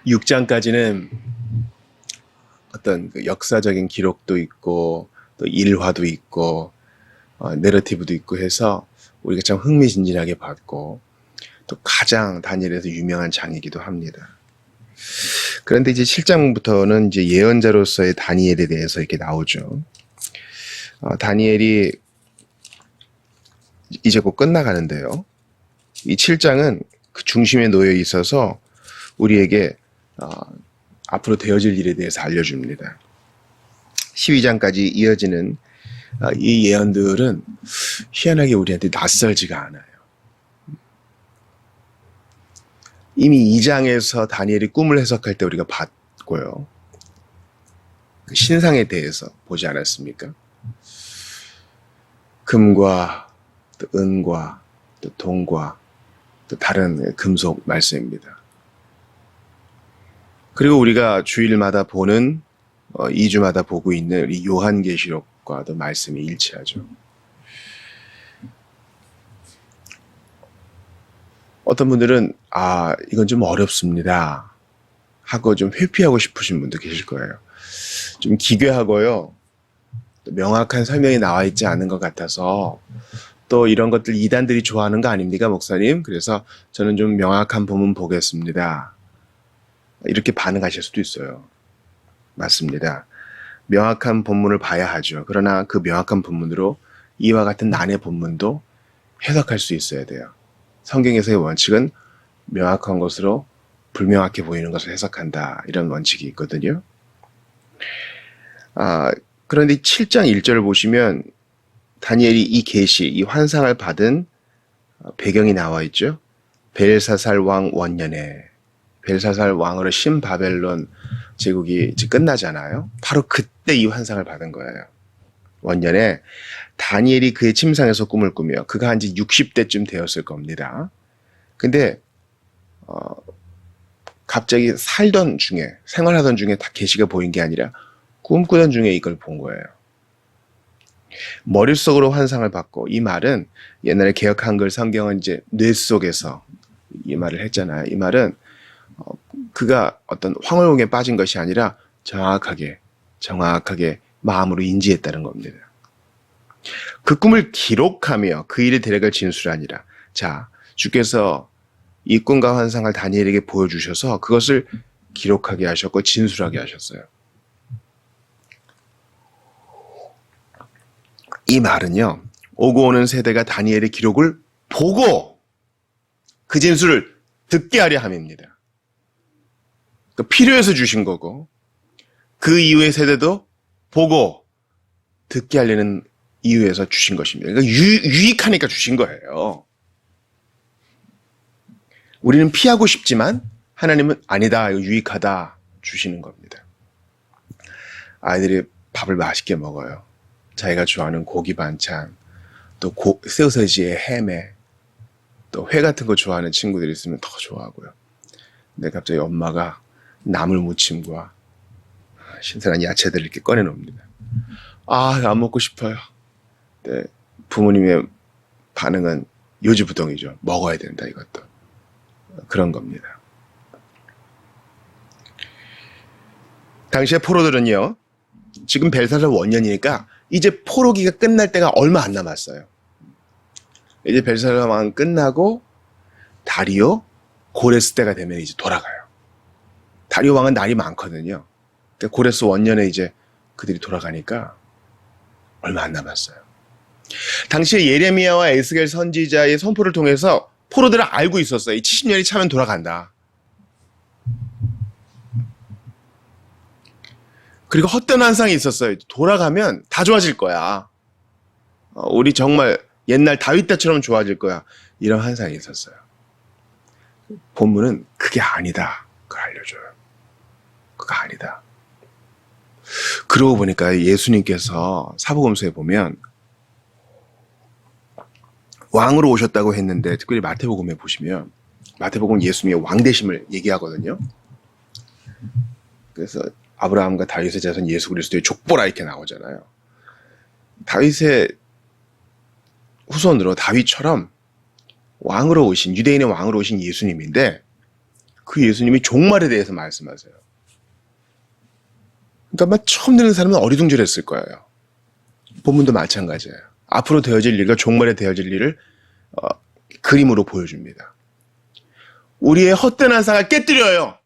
6장까지는 어떤 그 역사적인 기록도 있고 또 일화도 있고 내러티브도 있고 해서 우리가 참 흥미진진하게 봤고 또 가장 다니엘에서 유명한 장이기도 합니다. 그런데 이제 7장부터는 이제 예언자로서의 다니엘에 대해서 이렇게 나오죠. 다니엘이 이제 곧 끝나가는데요. 이 7장은 그 중심에 놓여 있어서 우리에게 앞으로 되어질 일에 대해서 알려줍니다. 12장까지 이어지는 이 예언들은 희한하게 우리한테 낯설지가 않아요. 이미 2장에서 다니엘이 꿈을 해석할 때 우리가 봤고요. 그 신상에 대해서 보지 않았습니까? 금과 또 은과 또 동과 또 다른 금속 말씀입니다. 그리고 우리가 주일마다 보는 2주마다 보고 있는 이 요한계시록과도 말씀이 일치하죠. 어떤 분들은 이건 좀 어렵습니다 하고 좀 회피하고 싶으신 분도 계실 거예요. 좀 기괴하고요. 또 명확한 설명이 나와 있지 않은 것 같아서 또 이런 것들 이단들이 좋아하는 거 아닙니까, 목사님? 그래서 저는 좀 명확한 본문 보겠습니다. 이렇게 반응하실 수도 있어요. 맞습니다. 명확한 본문을 봐야 하죠. 그러나 그 명확한 본문으로 이와 같은 난해 본문도 해석할 수 있어야 돼요. 성경에서의 원칙은 명확한 것으로 불명확해 보이는 것을 해석한다. 이런 원칙이 있거든요. 그런데 7장 1절을 보시면 다니엘이 이 계시, 이 환상을 받은 배경이 나와 있죠. 벨사살 왕 원년에 벨사살 왕으로 신바벨론 제국이 이제 끝나잖아요. 바로 그때 이 환상을 받은 거예요. 원년에 다니엘이 그의 침상에서 꿈을 꾸며 그가 한 지 60대쯤 되었을 겁니다. 근데 갑자기 살던 중에 생활하던 중에 다 계시가 보인 게 아니라 꿈꾸던 중에 이걸 본 거예요. 머릿속으로 환상을 받고 이 말은 옛날에 개역 한글 성경은 이제 뇌 속에서 이 말을 했잖아요. 이 말은 그가 어떤 황홀공에 빠진 것이 아니라 정확하게 마음으로 인지했다는 겁니다. 그 꿈을 기록하며 그 일의 대략을 진술하니라. 자, 주께서 이 꿈과 환상을 다니엘에게 보여주셔서 그것을 기록하게 하셨고 진술하게 하셨어요. 이 말은요, 오고 오는 세대가 다니엘의 기록을 보고 그 진술을 듣게 하려 함입니다. 필요해서 주신 거고 그 이후의 세대도 보고 듣게 하려는 이유에서 주신 것입니다. 그러니까 유익하니까 주신 거예요. 우리는 피하고 싶지만 하나님은 아니다, 이거 유익하다 주시는 겁니다. 아이들이 밥을 맛있게 먹어요. 자기가 좋아하는 고기 반찬, 또 새우서지에 햄에 또 회 같은 거 좋아하는 친구들이 있으면 더 좋아하고요. 근데 갑자기 엄마가 나물 무침과 신선한 야채들을 이렇게 꺼내놓습니다. 안 먹고 싶어요. 네, 부모님의 반응은 요지부동이죠. 먹어야 된다, 이것도. 그런 겁니다. 당시에 포로들은요, 지금 벨사살 원년이니까 이제 포로기가 끝날 때가 얼마 안 남았어요. 이제 벨사살 왕 끝나고 다리오 고레스 때가 되면 이제 돌아가요. 다리오 왕은 날이 많거든요. 고레스 원년에 이제 그들이 돌아가니까 얼마 안 남았어요. 당시에 예레미야와 에스겔 선지자의 선포를 통해서 포로들은 알고 있었어요. 이 70년이 차면 돌아간다. 그리고 헛된 환상이 있었어요. 돌아가면 다 좋아질 거야. 우리 정말 옛날 다윗 때처럼 좋아질 거야. 이런 환상이 있었어요. 본문은 그게 아니다. 그걸 알려줘요. 그거 아니다. 그러고 보니까 예수님께서 사복음서에 보면 왕으로 오셨다고 했는데, 특별히 마태복음에 보시면 마태복음은 예수님의 왕되심을 얘기하거든요. 그래서 아브라함과 다윗의 자손 예수 그리스도의 족보라 이렇게 나오잖아요. 다윗의 후손으로 다윗처럼 왕으로 오신, 유대인의 왕으로 오신 예수님인데 그 예수님이 종말에 대해서 말씀하세요. 그러니까 아마 처음 듣는 사람은 어리둥절했을 거예요. 본문도 마찬가지예요. 앞으로 되어질 일과 종말에 되어질 일을 그림으로 보여줍니다. 우리의 헛된 환상을 깨뜨려요.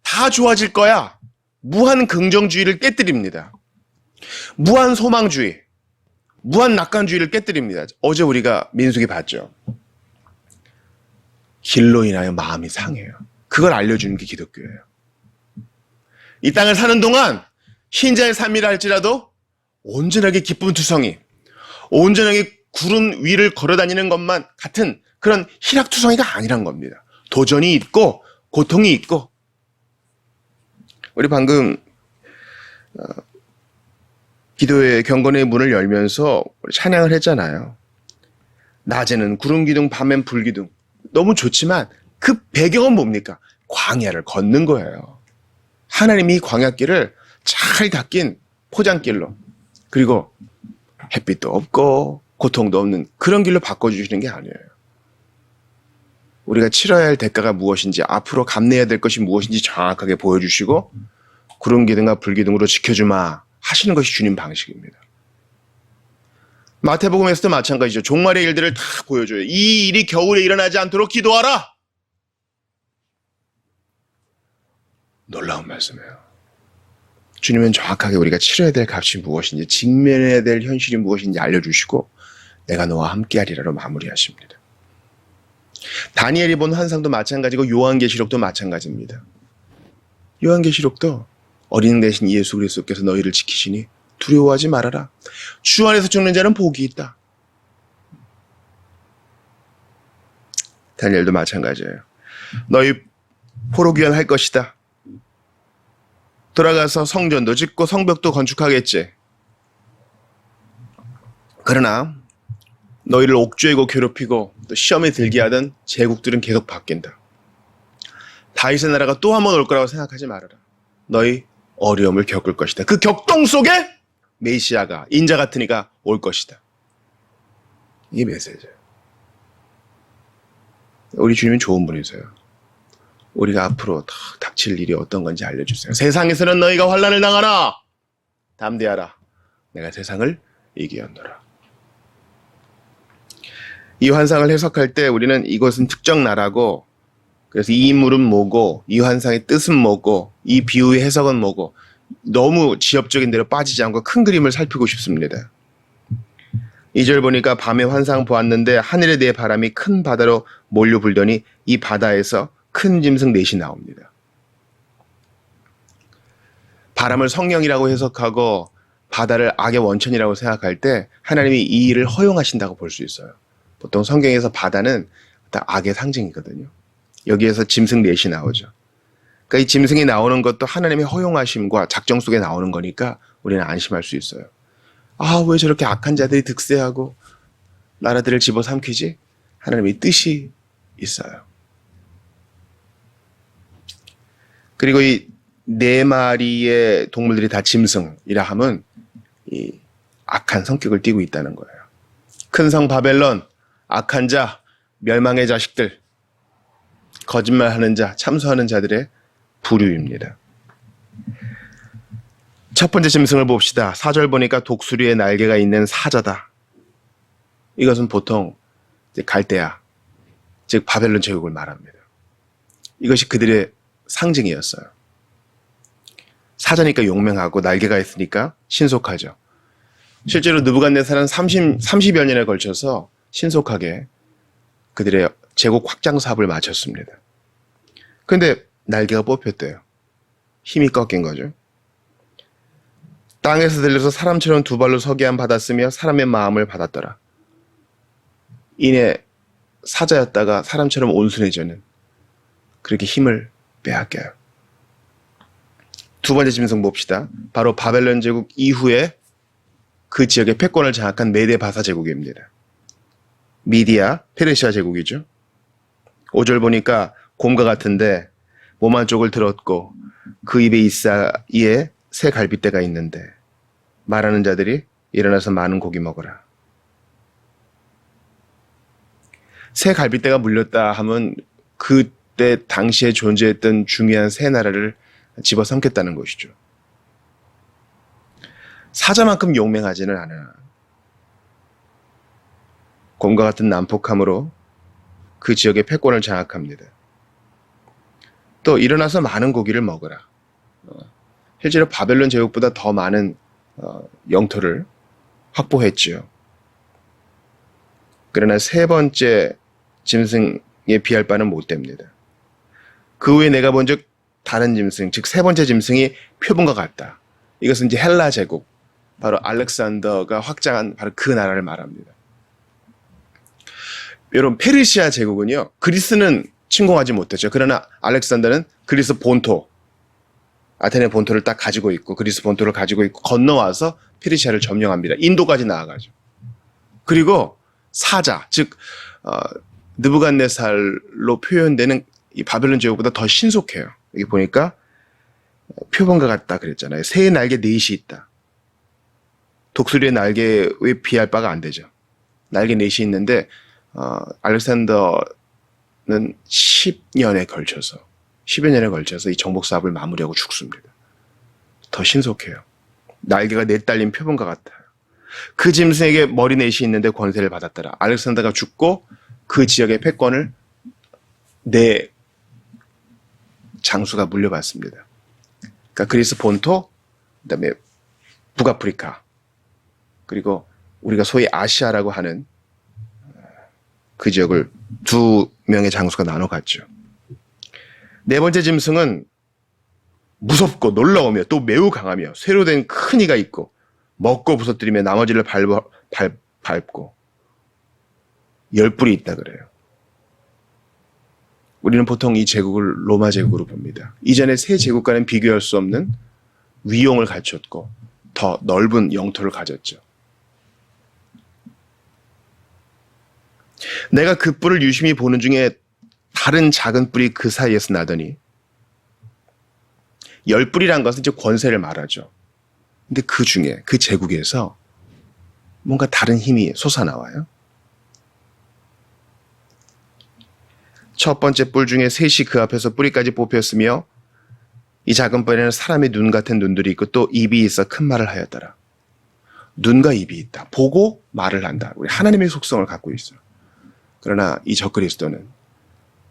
다 좋아질 거야. 무한 긍정주의를 깨뜨립니다. 무한 소망주의, 무한 낙관주의를 깨뜨립니다. 어제 우리가 민수기 봤죠. 길로 인하여 마음이 상해요. 그걸 알려주는 게 기독교예요. 이 땅을 사는 동안 흰자의 삶이라 할지라도 온전하게 기쁨 투성이, 온전하게 구름 위를 걸어다니는 것만 같은 그런 희락투성이가 아니란 겁니다. 도전이 있고 고통이 있고. 우리 방금 기도의 경건의 문을 열면서 찬양을 했잖아요. 낮에는 구름 기둥, 밤엔 불 기둥. 너무 좋지만 그 배경은 뭡니까? 광야를 걷는 거예요. 하나님이 이 광야길을 잘 닦인 포장길로, 그리고 햇빛도 없고 고통도 없는 그런 길로 바꿔주시는 게 아니에요. 우리가 치러야 할 대가가 무엇인지, 앞으로 감내해야 될 것이 무엇인지 정확하게 보여주시고 구름 기둥과 불 기둥으로 지켜주마 하시는 것이 주님 방식입니다. 마태복음에서도 마찬가지죠. 종말의 일들을 다 보여줘요. 이 일이 겨울에 일어나지 않도록 기도하라. 놀라운 말씀이에요. 주님은 정확하게 우리가 치러야 될 값이 무엇인지, 직면해야 될 현실이 무엇인지 알려주시고 내가 너와 함께하리라로 마무리하십니다. 다니엘이 본 환상도 마찬가지고 요한계시록도 마찬가지입니다. 요한계시록도 어린 대신 예수 그리스도께서 너희를 지키시니 두려워하지 말아라. 주 안에서 죽는 자는 복이 있다. 다니엘도 마찬가지예요. 너희 포로귀환 할 것이다. 돌아가서 성전도 짓고 성벽도 건축하겠지. 그러나 너희를 옥죄이고 괴롭히고 또 시험에 들게 하던 제국들은 계속 바뀐다. 다윗의 나라가 또 한 번 올 거라고 생각하지 말아라. 너희 어려움을 겪을 것이다. 그 격동 속에 메시아가, 인자 같은 이가 올 것이다. 이게 메시지예요. 우리 주님은 좋은 분이세요. 우리가 앞으로 닥칠 일이 어떤 건지 알려주세요. 세상에서는 너희가 환난을 당하나 담대하라. 내가 세상을 이기었노라. 이 환상을 해석할 때 우리는 이것은 특정 나라고, 그래서 이 인물은 뭐고, 이 환상의 뜻은 뭐고, 이 비유의 해석은 뭐고, 너무 지엽적인 데로 빠지지 않고 큰 그림을 살피고 싶습니다. 2절 보니까 밤에 환상 보았는데 하늘에 대해 바람이 큰 바다로 몰려 불더니 이 바다에서 큰 짐승 넷이 나옵니다. 바람을 성령이라고 해석하고 바다를 악의 원천이라고 생각할 때 하나님이 이 일을 허용하신다고 볼 수 있어요. 보통 성경에서 바다는 악의 상징이거든요. 여기에서 짐승 넷이 나오죠. 그러니까 이 짐승이 나오는 것도 하나님의 허용하심과 작정 속에 나오는 거니까 우리는 안심할 수 있어요. 아, 왜 저렇게 악한 자들이 득세하고 나라들을 집어삼키지? 하나님의 뜻이 있어요. 그리고 이 네 마리의 동물들이 다 짐승이라 하면 이 악한 성격을 띠고 있다는 거예요. 큰 성 바벨론, 악한 자, 멸망의 자식들, 거짓말하는 자, 참소하는 자들의 부류입니다. 첫 번째 짐승을 봅시다. 4절 보니까 독수리의 날개가 있는 사자다. 이것은 보통 갈대아, 즉 바벨론 제국을 말합니다. 이것이 그들의 상징이었어요. 사자니까 용맹하고 날개가 있으니까 신속하죠. 실제로 느부갓네살은 30여 년에 걸쳐서 신속하게 그들의 제국 확장 사업을 마쳤습니다. 그런데 날개가 뽑혔대요. 힘이 꺾인 거죠. 땅에서 들려서 사람처럼 두 발로 서게 함 받았으며 사람의 마음을 받았더라. 이내 사자였다가 사람처럼 온순해지는, 그렇게 힘을 빼앗겨요. 두 번째 짐승 봅시다. 바로 바벨론 제국 이후에 그 지역의 패권을 장악한 메데 바사 제국입니다. 미디아, 페르시아 제국이죠. 5절 보니까 곰과 같은데 몸 한쪽을 들었고 그 입에 잇사이에 새 갈빗대가 있는데 말하는 자들이 일어나서 많은 고기 먹어라. 새 갈빗대가 물렸다 하면 그 그때 당시에 존재했던 중요한 세 나라를 집어삼켰다는 것이죠. 사자만큼 용맹하지는 않아. 곰과 같은 난폭함으로 그 지역의 패권을 장악합니다. 또 일어나서 많은 고기를 먹으라. 실제로 바벨론 제국보다 더 많은 영토를 확보했지요. 그러나 세 번째 짐승에 비할 바는 못 됩니다. 그 후에 내가 본 즉 다른 짐승, 즉 세 번째 짐승이 표본과 같다. 이것은 이제 헬라 제국, 바로 알렉산더가 확장한 바로 그 나라를 말합니다. 여러분, 페르시아 제국은요, 그리스는 침공하지 못했죠. 그러나 알렉산더는 그리스 본토, 아테네 본토를 딱 가지고 있고, 그리스 본토를 가지고 있고, 건너와서 페르시아를 점령합니다. 인도까지 나아가죠. 그리고 사자, 즉 느부갓네살로 표현되는 이 바벨론 제국보다 더 신속해요. 여기 보니까 표본과 같다 그랬잖아요. 새의 날개 넷이 있다. 독수리의 날개에 비할 바가 안 되죠. 날개 넷이 있는데 알렉산더는 10여 년에 걸쳐서 이 정복 사업을 마무리하고 죽습니다. 더 신속해요. 날개가 넷 달린 표본과 같아요. 그 짐승에게 머리 넷이 있는데 권세를 받았더라. 알렉산더가 죽고 그 지역의 패권을 네 장수가 물려받습니다. 그러니까 그리스 본토, 그다음에 북아프리카, 그리고 우리가 소위 아시아라고 하는 그 지역을 두 명의 장수가 나눠 갔죠. 네 번째 짐승은 무섭고 놀라우며 또 매우 강하며 쇠로 된 큰 이가 있고 먹고 부서뜨리며 나머지를 밟고 열뿔이 있다 그래요. 우리는 보통 이 제국을 로마 제국으로 봅니다. 이전의 세 제국과는 비교할 수 없는 위용을 갖췄고 더 넓은 영토를 가졌죠. 내가 그 뿔을 유심히 보는 중에 다른 작은 뿔이 그 사이에서 나더니, 열뿔이란 것은 이제 권세를 말하죠. 근데 그 중에 그 제국에서 뭔가 다른 힘이 솟아나와요. 첫 번째 뿔 중에 셋이 그 앞에서 뿌리까지 뽑혔으며 이 작은 뿔에는 사람의 눈 같은 눈들이 있고 또 입이 있어 큰 말을 하였더라. 눈과 입이 있다. 보고 말을 한다. 우리 하나님의 속성을 갖고 있어요. 그러나 이 적그리스도는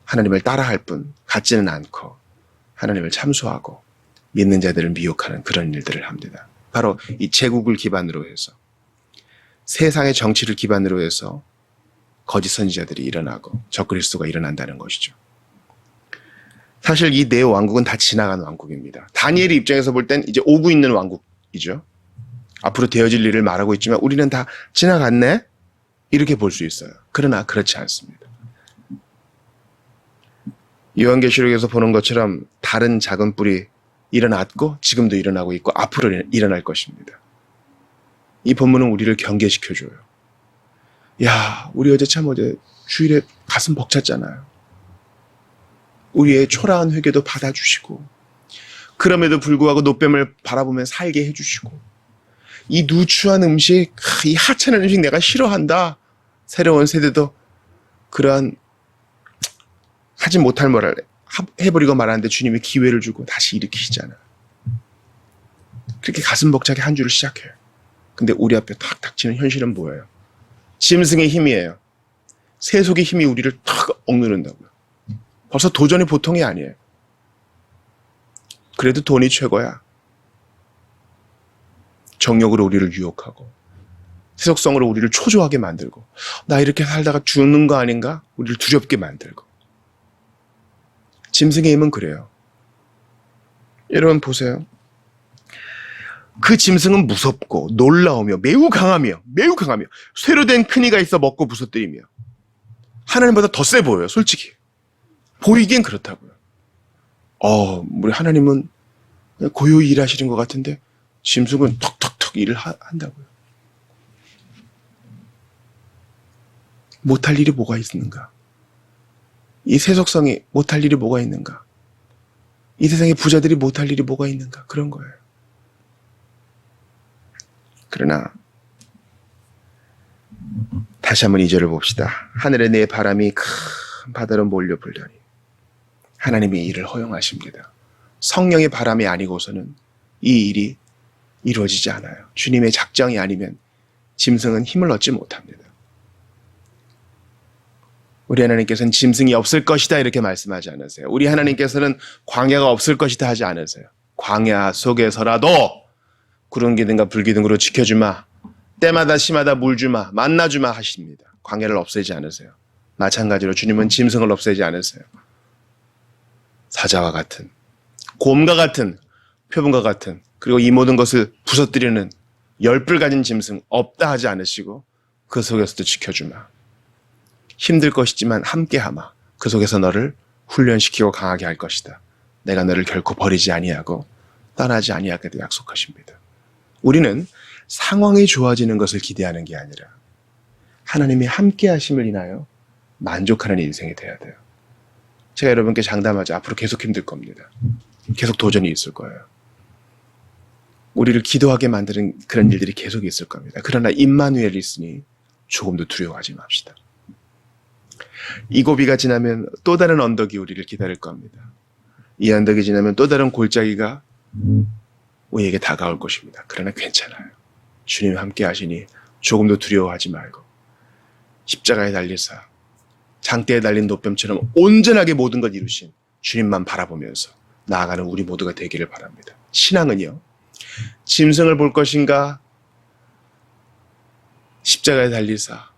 하나님을 따라할 뿐 같지는 않고 하나님을 참소하고 믿는 자들을 미혹하는 그런 일들을 합니다. 바로 이 제국을 기반으로 해서, 세상의 정치를 기반으로 해서 거짓 선지자들이 일어나고 적그리스도가 일어난다는 것이죠. 사실 이 네 왕국은 다 지나간 왕국입니다. 다니엘의 입장에서 볼 땐 이제 오고 있는 왕국이죠. 앞으로 되어질 일을 말하고 있지만 우리는 다 지나갔네? 이렇게 볼 수 있어요. 그러나 그렇지 않습니다. 요한계시록에서 보는 것처럼 다른 작은 뿔이 일어났고 지금도 일어나고 있고 앞으로 일어날 것입니다. 이 본문은 우리를 경계시켜줘요. 야, 우리 어제 주일에 가슴 벅찼잖아요. 우리의 초라한 회개도 받아주시고 그럼에도 불구하고 노뱀을 바라보면 살게 해주시고 이 누추한 음식, 이 하찮은 음식 내가 싫어한다. 새로운 세대도 그러한 하지 못할 말을 해버리고 말하는데 주님이 기회를 주고 다시 일으키시잖아. 그렇게 가슴 벅차게 한 주를 시작해요. 근데 우리 앞에 탁 닥치는 현실은 뭐예요? 짐승의 힘이에요. 세속의 힘이 우리를 탁 억누른다고요. 벌써 도전이 보통이 아니에요. 그래도 돈이 최고야. 정욕으로 우리를 유혹하고 세속성으로 우리를 초조하게 만들고 나 이렇게 살다가 죽는 거 아닌가? 우리를 두렵게 만들고. 짐승의 힘은 그래요. 여러분 보세요. 그 짐승은 무섭고 놀라우며 매우 강하며 쇠로 된 큰 이가 있어 먹고 부서뜨리며 하나님보다 더 세 보여요. 솔직히 보이긴 그렇다고요. 우리 하나님은 고요히 일하시는 것 같은데 짐승은 턱턱턱 일을 한다고요. 못할 일이 뭐가 있는가? 이 세속성이 못할 일이 뭐가 있는가? 이 세상의 부자들이 못할 일이 뭐가 있는가? 그런 거예요. 그러나 다시 한번 2절을 봅시다. 하늘에 내 바람이 큰 바다로 몰려 불더니 하나님이 이 일을 허용하십니다. 성령의 바람이 아니고서는 이 일이 이루어지지 않아요. 주님의 작정이 아니면 짐승은 힘을 얻지 못합니다. 우리 하나님께서는 짐승이 없을 것이다 이렇게 말씀하지 않으세요. 우리 하나님께서는 광야가 없을 것이다 하지 않으세요. 광야 속에서라도 구름 기둥과 불 기둥으로 지켜주마, 때마다 시마다 물 주마, 만나 주마 하십니다. 광야를 없애지 않으세요. 마찬가지로 주님은 짐승을 없애지 않으세요. 사자와 같은, 곰과 같은, 표범과 같은, 그리고 이 모든 것을 부서뜨리는 열불 가진 짐승 없다 하지 않으시고 그 속에서도 지켜주마. 힘들 것이지만 함께하마. 그 속에서 너를 훈련시키고 강하게 할 것이다. 내가 너를 결코 버리지 아니하고 떠나지 아니하겠다 약속하십니다. 우리는 상황이 좋아지는 것을 기대하는 게 아니라 하나님이 함께하심을 인하여 만족하는 인생이 돼야 돼요. 제가 여러분께 장담하죠. 앞으로 계속 힘들 겁니다. 계속 도전이 있을 거예요. 우리를 기도하게 만드는 그런 일들이 계속 있을 겁니다. 그러나 임마누엘이 있으니 조금도 두려워하지 맙시다. 이 고비가 지나면 또 다른 언덕이 우리를 기다릴 겁니다. 이 언덕이 지나면 또 다른 골짜기가 우리에게 다가올 것입니다. 그러나 괜찮아요. 주님이 함께 하시니 조금도 두려워하지 말고 십자가에 달리사 장대에 달린 노뱀처럼 온전하게 모든 것 이루신 주님만 바라보면서 나아가는 우리 모두가 되기를 바랍니다. 신앙은요, 짐승을 볼 것인가, 십자가에 달리사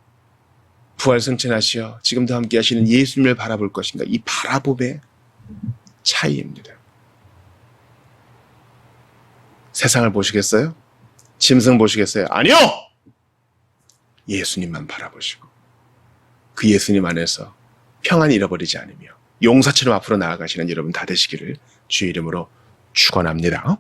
부활승천하시어 지금도 함께 하시는 예수님을 바라볼 것인가, 이 바라봄의 차이입니다. 세상을 보시겠어요? 짐승 보시겠어요? 아니요! 예수님만 바라보시고 그 예수님 안에서 평안히 잃어버리지 않으며 용사처럼 앞으로 나아가시는 여러분 다 되시기를 주의 이름으로 축원합니다.